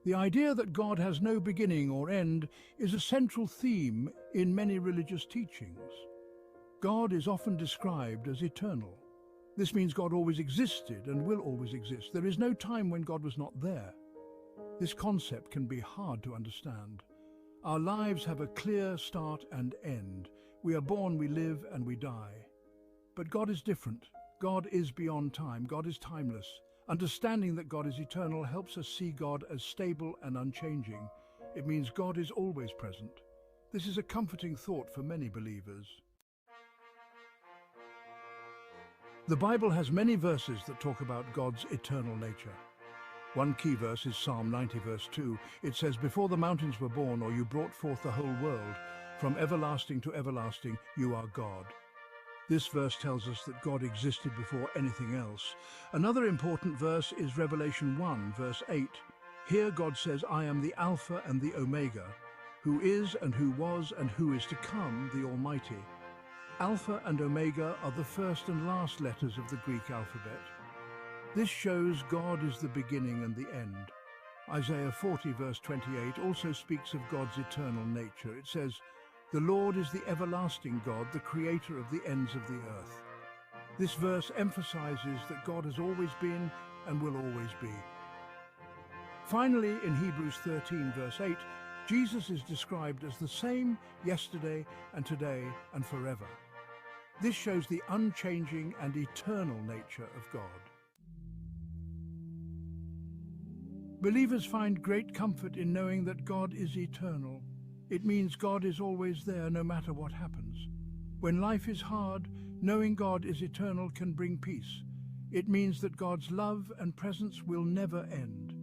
The idea that God has no beginning or end is a central theme in many religious teachings. God is often described as eternal. This means God always existed and will always exist. There is no time when God was not there. This concept can be hard to understand. Our lives have a clear start and end. We are born, we live, and we die. But God is different. God is beyond time. God is timeless. Understanding that God is eternal helps us see God as stable and unchanging. It means God is always present. This is a comforting thought for many believers. The Bible has many verses that talk about God's eternal nature. One key verse is Psalm 90 verse 2. It says, "Before the mountains were born, or you brought forth the whole world, from everlasting to everlasting, you are God." This verse tells us that God existed before anything else. Another important verse is Revelation 1 verse 8. Here God says, "I am the Alpha and the Omega, who is and who was and who is to come, the Almighty." Alpha and Omega are the first and last letters of the Greek alphabet. This shows God is the beginning and the end. Isaiah 40 verse 28 also speaks of God's eternal nature. It says, "The Lord is the everlasting God, the creator of the ends of the earth." This verse emphasizes that God has always been and will always be. Finally, in Hebrews 13 verse 8, Jesus is described as the same yesterday and today and forever. This shows the unchanging and eternal nature of God. Believers find great comfort in knowing that God is eternal. It means God is always there no matter what happens. When life is hard, knowing God is eternal can bring peace. It means that God's love and presence will never end.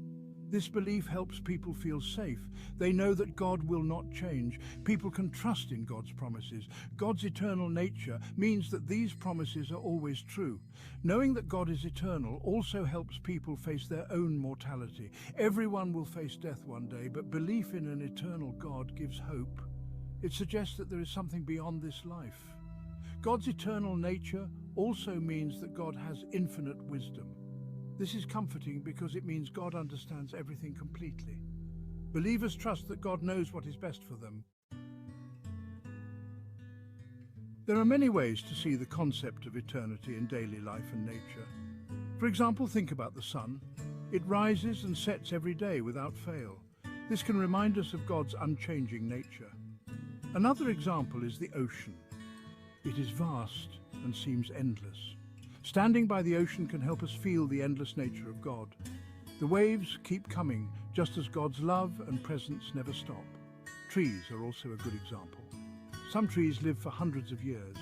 This belief helps people feel safe. They know that God will not change. People can trust in God's promises. God's eternal nature means that these promises are always true. Knowing that God is eternal also helps people face their own mortality. Everyone will face death one day, but belief in an eternal God gives hope. It suggests that there is something beyond this life. God's eternal nature also means that God has infinite wisdom. This is comforting because it means God understands everything completely. Believers trust that God knows what is best for them. There are many ways to see the concept of eternity in daily life and nature. For example, think about the sun. It rises and sets every day without fail. This can remind us of God's unchanging nature. Another example is the ocean. It is vast and seems endless. Standing by the ocean can help us feel the endless nature of God. The waves keep coming, just as God's love and presence never stop. Trees are also a good example. Some trees live for hundreds of years.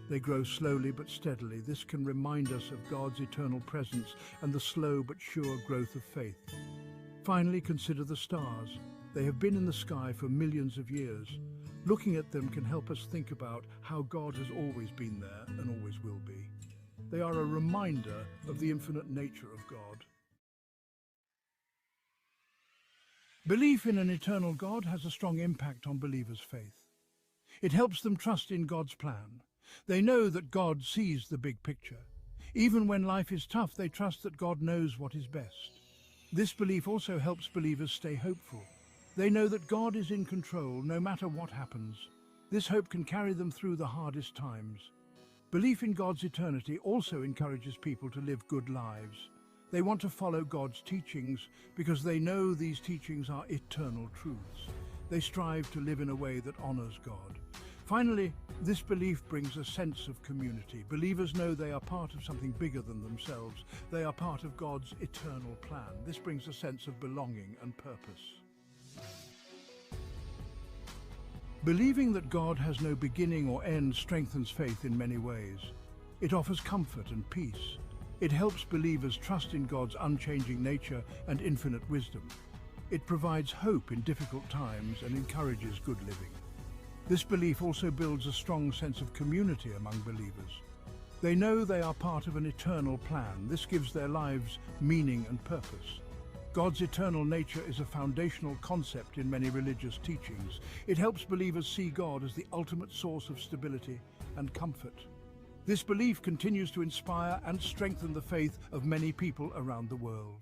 They grow slowly but steadily. This can remind us of God's eternal presence and the slow but sure growth of faith. Finally, consider the stars. They have been in the sky for millions of years. Looking at them can help us think about how God has always been there and always will be. They are a reminder of the infinite nature of God. Belief in an eternal God has a strong impact on believers' faith. It helps them trust in God's plan. They know that God sees the big picture. Even when life is tough, they trust that God knows what is best. This belief also helps believers stay hopeful. They know that God is in control no matter what happens. This hope can carry them through the hardest times. Belief in God's eternity also encourages people to live good lives. They want to follow God's teachings because they know these teachings are eternal truths. They strive to live in a way that honors God. Finally, this belief brings a sense of community. Believers know they are part of something bigger than themselves. They are part of God's eternal plan. This brings a sense of belonging and purpose. Believing that God has no beginning or end strengthens faith in many ways. It offers comfort and peace. It helps believers trust in God's unchanging nature and infinite wisdom. It provides hope in difficult times and encourages good living. This belief also builds a strong sense of community among believers. They know they are part of an eternal plan. This gives their lives meaning and purpose. God's eternal nature is a foundational concept in many religious teachings. It helps believers see God as the ultimate source of stability and comfort. This belief continues to inspire and strengthen the faith of many people around the world.